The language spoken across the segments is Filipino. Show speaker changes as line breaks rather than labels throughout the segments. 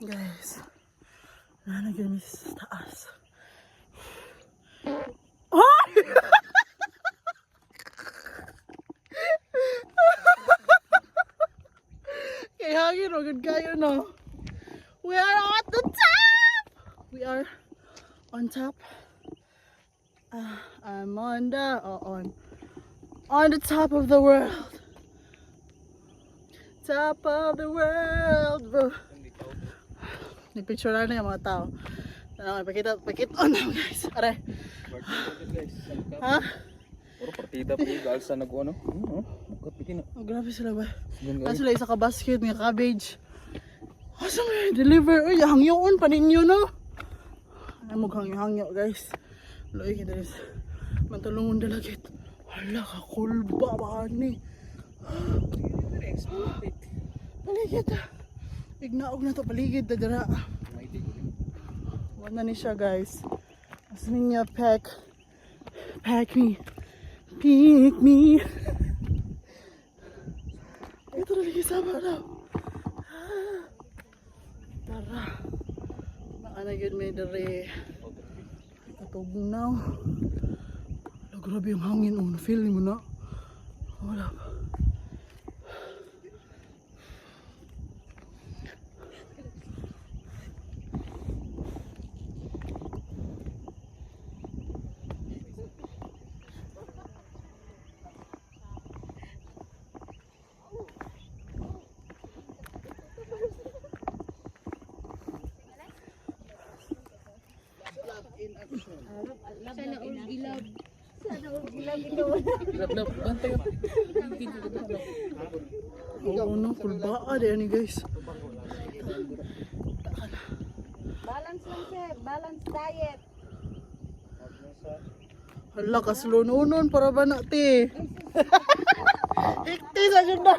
Guys, nanagyan sa taas. Oh! Kaya hangin, agad kayo, no? We are at the top! We are on top. I'm on the top of the world. Top of the world, bro. Nagpicture na yung mga tao. Pakita na guys. Aray. Ha?
Puro partida pa yung galsa nag-ano. Magkapitin na.
Oh, grabe sila ba? Sila isa ka basket, nga cabbage. Asa may deliver? Uy, hangyoon pa ninyo, no? Ay, maghangyo guys. Loy, kita guys. Mantalungon dalagit. Hala, kakulba ba ni? Paligid. Ignaog na to, paligid na dira. Wala ni siya guys. As niya pack me. Pick me. Ito na lagi sama na. Tara. Baka na yun may dere. Katugnaw. Wala, grabe yung hangin. Oh, na-feel mo na. Wala pa.
Sana all gilab. Sana all gilab ito.
Lap, bantay ka.
Oo, no, kulbaa din ni guys.
Balance lang sir, balance diet.
Hala, kaslununon para ba na ti? Ikti sa dyan na.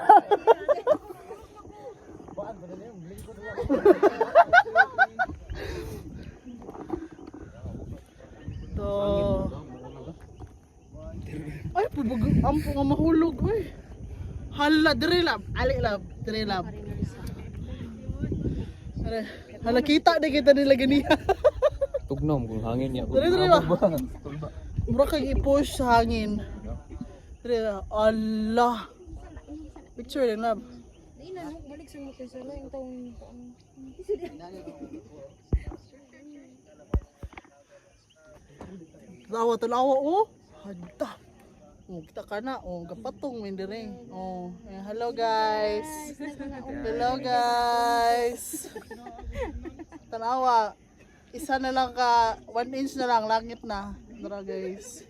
To. Ay, ampo nga mahulog, uy. Hala, dire lab. Ali lab, dire lab. Hala, kita na kita nila ganiya.
Tugnom kung hangin niya.
Dire ba? Mura kang i-push sa hangin. Dire, Allah. Picture din lab.
Di na, balik sa motor sa yung taong.
Lawa, oh. Hada. Oh, kita ka na. Oh, gapatong may dire. Oh, hello guys. Hello guys. Tanawa. Isa na lang ka, 1 inch na lang, langit na. Tara guys.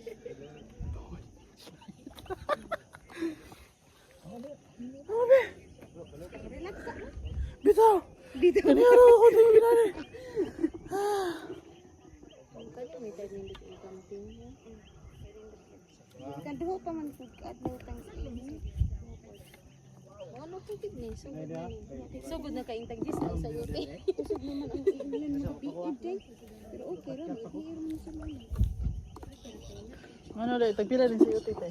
Grabe. Bitaw. Kaniyara ako din ginani.
Kaduho pa man pud kadlaw tang sige. Ano to tigni so good na kaintag dis na sa yote. Kusog naman ang ilan makapiid day. Pero okay ra i-hear mo sa mga.
Ano dai, tagpila din sa iyo tite.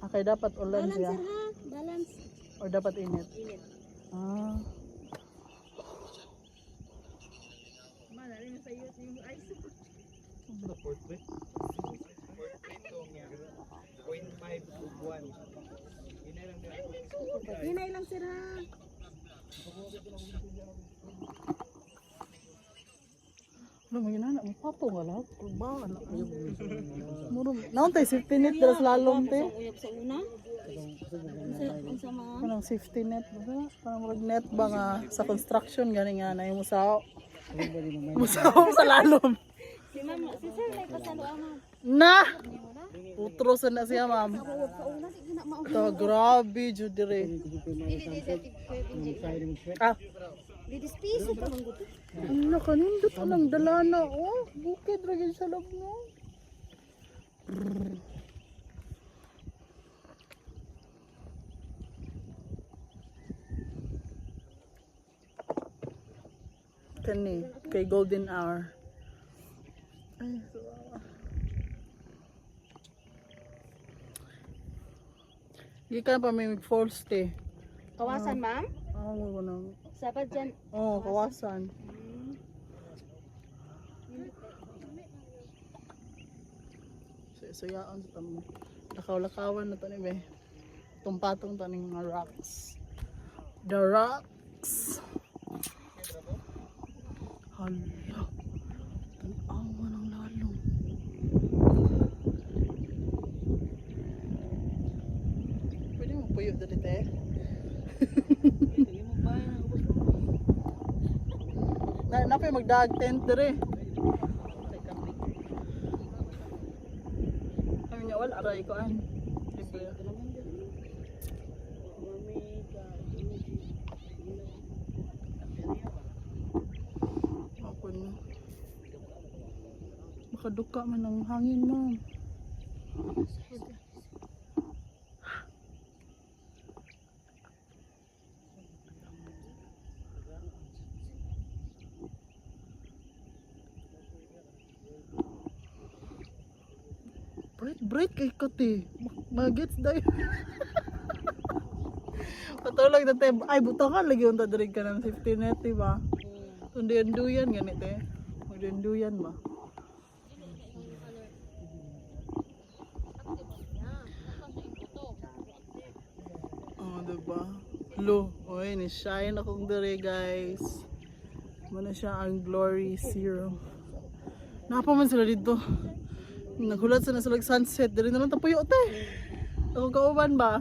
Okay, dapat ulan siya.
Balance sir ha, balance.
O dapat init.
Init.
Ah.
Hinay lang sir ha.
Ano mo ginana? Ang pato nga lang. Ba? Muro. Naon tayo safety net dala sa lalom te.
Uyab sa una. Unsa mga
Anong safety net ba? Parang mag net ba nga sa construction gani nga na musao. Musao sa lalom.
si ma'am, si sir may pasalo ama.
Na. Utros na siya ma'am.
Sa una sige na mao.
Ito grabe jud dire. Ah,
Didispiso pa man gusto.
ang nakanindot ko ng dalana. Oh, bukid ra gyud sa loob no. Kani kay golden hour. Ay, Di ka pa may falls te.
Kawasan ma'am?
Tanawa ko ng...
Sapat dyan.
Oh, kawasan. Sayaan sa tamo. Lakaw-lakawan na to ni be. Tumpatong to ng mga rocks. The rocks. Hala. Tanawa ng lalong. Pwede mo puyo dali te. Na pa magdag tent dire. Kami niya wala aray ko an. Ako na. Makaduka man ang hangin mo. Bright kay kati. Magets dayo. Patulog na tayo. Ay, butangan lagi yung tadarig ka ng safety net, diba? Tundian-duyan ganit eh. Magdian-duyan ba? Oh, diba? Lo, oy, ni-shine akong dere guys. Muna siya ang Glory Serum. Napa man sila dito. Naghulat sa nasa sunset. Dari na lang tapuyo te. Ako kauban ba?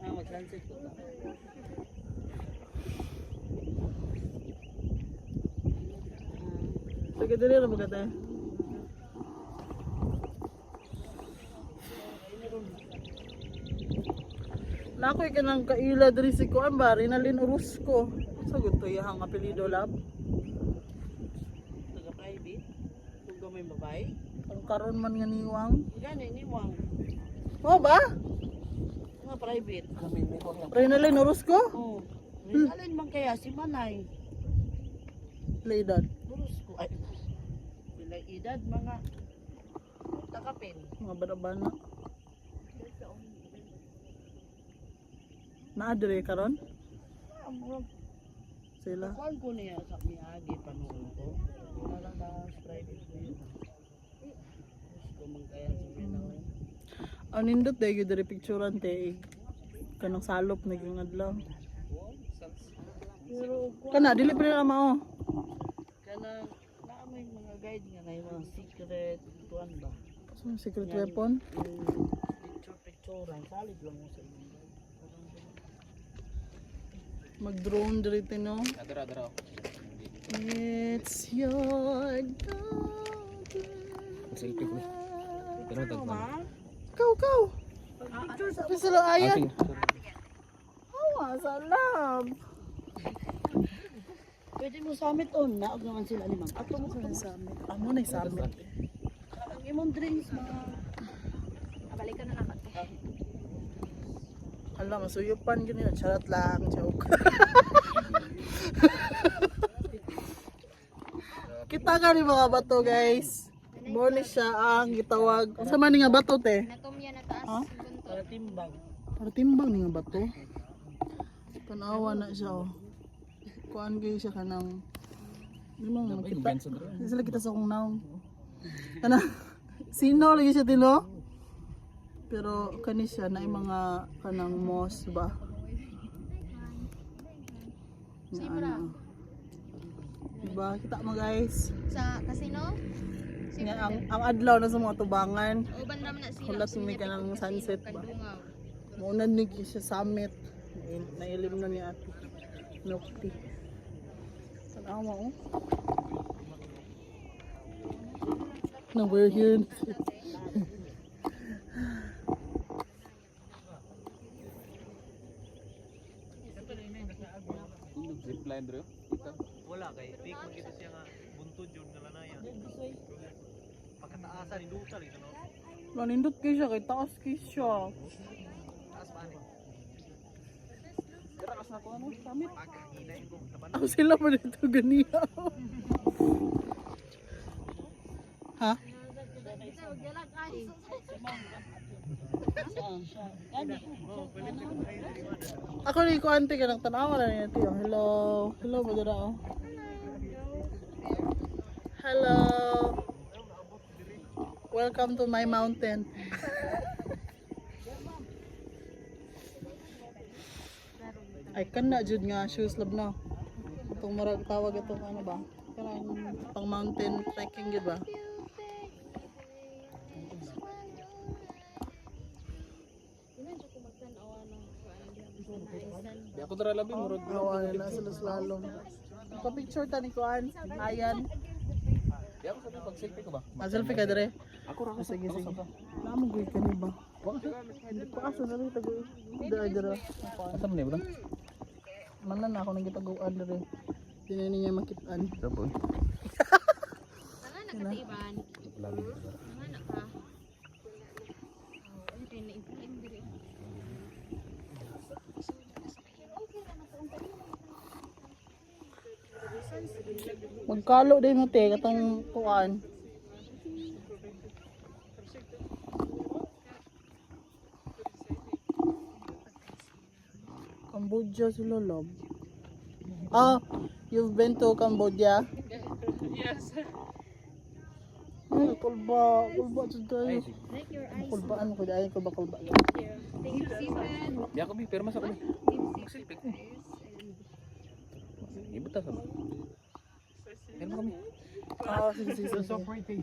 Mag-sunset ko lang.
Sige, dali na maganda. Nakoy ka ng kaila diri si Kuan ba? Rinalyn Orozco. Sagot to yung apelido lab.
Taga-private. Kung gamay babae.
Ang karon man nga niwang.
Gani, niwang.
Oh ba?
Mga private.
Rinalyn Orozco?
Oo. Alin man kaya si Manay.
Leydad.
Burus ko. Ay. Bilang edad mga takapin.
Mga barabana. Naadiri karon? Sila.
Kuan ko niya sa miagi panuon ko. Wala na private ko yun. Burus ko man kaya si Manay.
Ang nindot dahil diri picturean te. Kanang salop naging adlaw.
Pero kuan
Kana dili pa na mao.
kana naamay mga guide nga na yung mga secret kuan ba.
So, secret weapon.
Yung picture ang salig lang mo sa inyo.
Mag-drone diri no.
Adara.
It's your
Selfie ko. Pero tagman.
Kau. Tapi sila ayat.
Ating.
Awa, salam.
Pwede mo summit on na og naman sila ni ma'am. Ato mo
Ano na summit? Amo na summit.
ang imong drinks mga
Balikan na nakat eh.
Alam, masuyupan ganyan. Charot lang, joke. Kita ka ni mga bato, guys. Muna siya ang gitawag. Sa man nga bato, te?
Natumya na taas.
Ha?
Buntot.
para timbang.
Para timbang ni nga bato. Tanawa na siya, oh. Kuan kayo siya kanang... Di mo makita. Di sila kita sa kong naong. Kana, sino lagi siya tino? Pero kani siya na yung mga kanang moss ba? Nga, ano. Diba? Kita mo guys.
Sa casino?
Nga, ang adlaw na sa mga tubangan.
Uban naman na sila.
Hulat may ka ng sunset ba? Maunad ni siya summit. Nailim na ni ate. Nokti. Tanawa oh. Na we're here.
Zipline bro. Kita.
Wala kay peak man kita siya nga buntod yun nga lanaya. Pagkataasan ni Duta rin no.
Manindot kayo siya kay taas kayo siya.
Taas pa ni.
Karakas na ko ano, summit.
Pagkahinay ko taban.
Ako sila pa dito ganiya. Ha? Ako rin ko ante ka ng tanawa na niya tiyo. Hello. Hello mo dira oh. Hello. Welcome to my mountain. Ay kana jud nga shoes lab na. Itong marag tawag itong ano ba? Kanang pang mountain trekking gid ba?
Di ako dara labi murag.
Awa na sila slalom. Pa-picture ta ni Kuan. Ayan.
Di ako sabi pag selfie ko ba?
Selfie ka dire.
Ako ra
Sige sige. Namo gud ka ni ba? Hindi ko asa na rin tago. Dara.
Asa man ni ba?
Manan na ako nang gitaguan dire. Di na niya makitaan.
Sabon.
Tanga na kataiban.
Labi.
Tanga na ka. Ano kayo na-implement diri?
Magkalo din mo te katong Kuan. Cambodia sila love. Ah, you've been to Cambodia?
Yes.
Ay, kulba to tayo.
Like your eyes.
Kulbaan ko dahil ko ba kulba.
Thank you, Steven.
Di ako bi pero masa ko. Selfie ko. Ibuta sa. Pero kami.
Ah, sige sige.
So
sige.
pretty.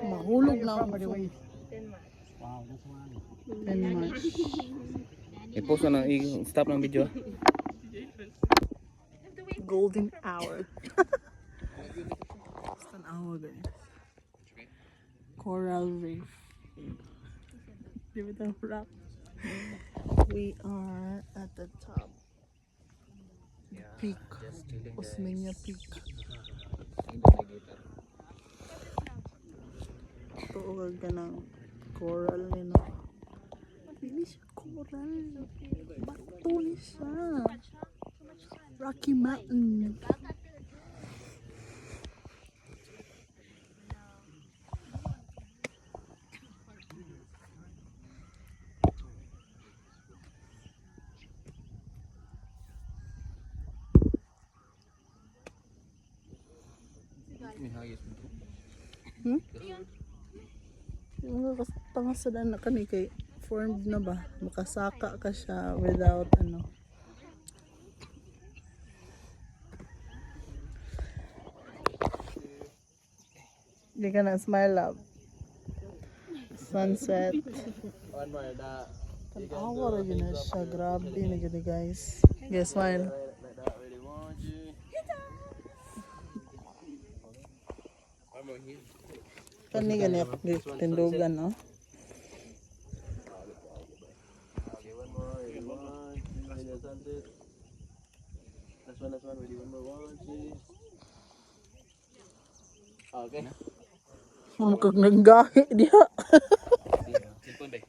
Mahulog na ako.
Wow, that's one.
10 March.
I-post na i-stop ng video.
Golden hour. It's an hour guys. Coral reef. Give it a wrap. We are at the top. Peak. Osmeña Peak. Tuugag ka ng coral ni no. Hindi siya coral. Bato ni siya. Rocky Mountain. Hmm? Yung mga pangasadan na kani kay formed na ba? Makasaka ka siya without ano. Hindi ka na smile up. Sunset.
One more da.
Tanawa rin na siya. Grabe na gani guys. Okay, smile. Kani gani ako tindugan no?
Okay, one more. One. Ready to sunset. Last one. Ready, one more. One, two. Okay.
Mukhang nanggahi diha.
Cellphone ba?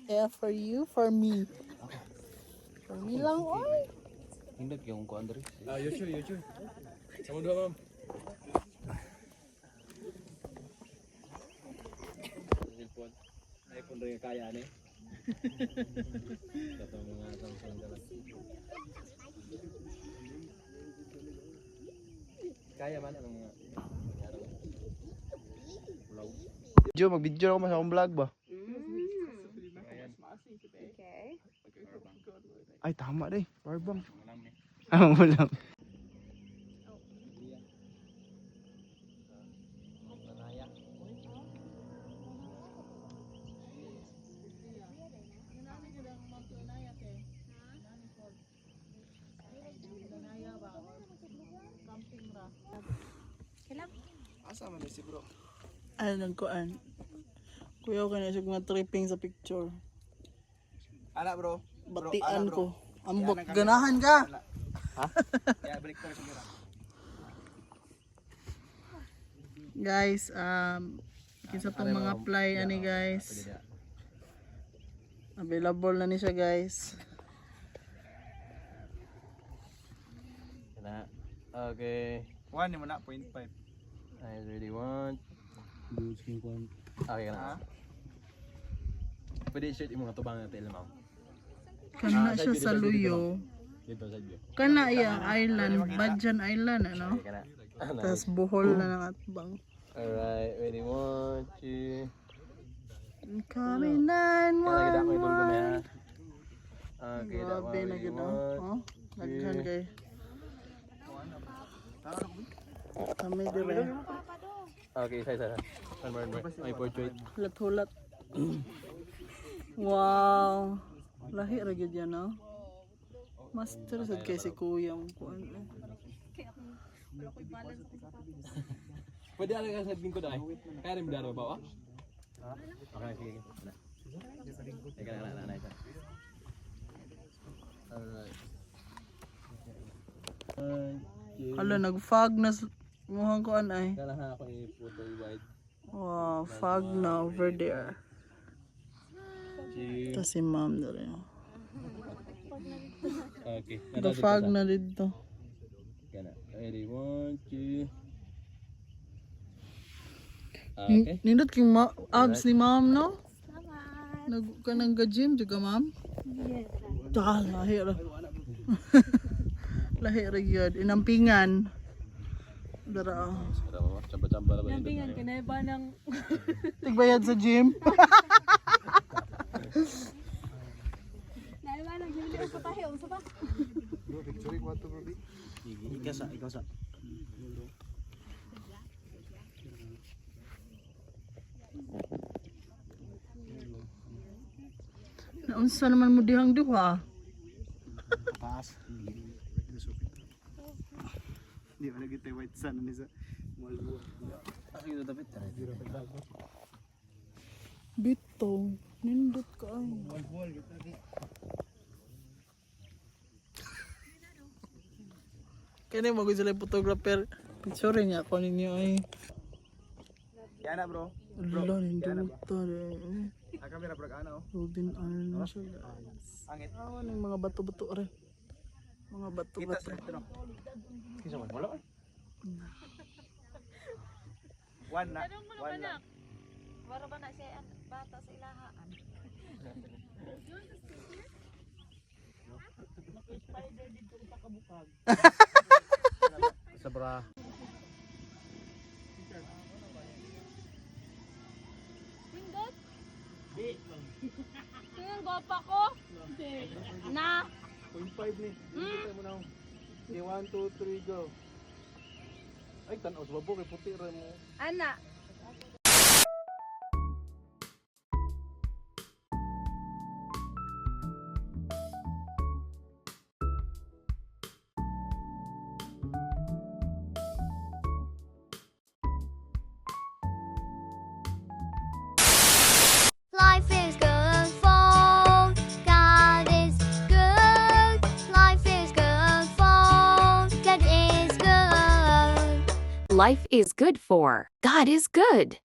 Yeah, for you, for me. For me lang, oy.
Hindot yung ko Andre. Ah, you sure. Sama dua, ma'am. Cellphone. iPhone rin kaya ni. Katong mga Samsung dapat. Kaya man ang mga
Jo, mag-video ako mas akong vlog ba?
Okay.
Ay, tama deh. Powerbang. Ah, wala. Asa man si bro?
Ano nang kuan? Kuya ko na siya mga tripping sa picture.
Ana bro.
Batian ko. Ambot, ganahan ka.
Ya balik ko siguro.
Guys, kinsa tong mga fly ani guys. Available na ni siya guys.
na. Okay.
One mo na 0.5.
I really want.
Dudes king
Okay ka na. Pwede i-shirt yung mga tubang natin ilamaw.
Kana siya sa Luyo.
Dito sa view.
Kana iya island, Badjan Island ano.
Okay ka na.
Tas Bohol na ng atbang.
Alright, ready, 1, 2.
Kami
Kaya kita ko itong
911.
gumaya. Okay, that
Grabe na
one,
gid
ready,
oh.
1,
Naghan
2.
kay. Kami dire.
Okay, isa. One more. Ay, portrait.
Hulat-hulat. Wow. Lahi ra gyud yan no. Master sad kay si kuya mo kuan.
Pwede alay ka sa lingkod ay. Kaya rin daro ba? Okay, sige. Teka na isa. Alright.
Hala nag-fog na muhang kuan ay.
Kala ha ako i-photo wide.
Wow, fog na over there. Ta si ma'am dere.
Okay.
Nag-fog na dito.
Kana. Ready, 1, 2. Okay.
Nindot king abs ni ma'am no?
Salamat.
Nag kanang ga-gym juga ma'am?
Yes.
Lahi ra. Lahi ra gyud inampingan. Dara.
Chamba-chamba na ba
Nampingan ka na ba ng...
Tigbayad sa gym.
Naiwanan, hindi ko sa tayo. Sa pa?
Ikaw sa.
Naunsa naman mo dihang duha?
Paas. Di ba lagi tayo white sun ni sa Malbo.
Ako yung tapit tara.
Bito, nindot ka ay.
Wall gitu lagi.
Kani mo gusto lang photographer. Picture niya ako ninyo ay.
Yan na bro.
Ala, nindot ta rin.
Ang kamera bro ano?
Robin Arnold siya guys.
Angit.
Awan yung mga bato-bato rin. Mga
Kita
bato-bato.
sa ito no.
Kisa mo wala.
One na. One na.
Wala ba na siya bata sa ilahaan?
Sa bra.
Pindot? Tingnan gwapa ko? Na?
0.5 ni. Kita mo na. Okay, 1, 2, 3, go. Ay, tanaw sa babo kay puti ra mo.
Ana?
Life is good for God is good. Life is good for God is good.
Life is good for God is good.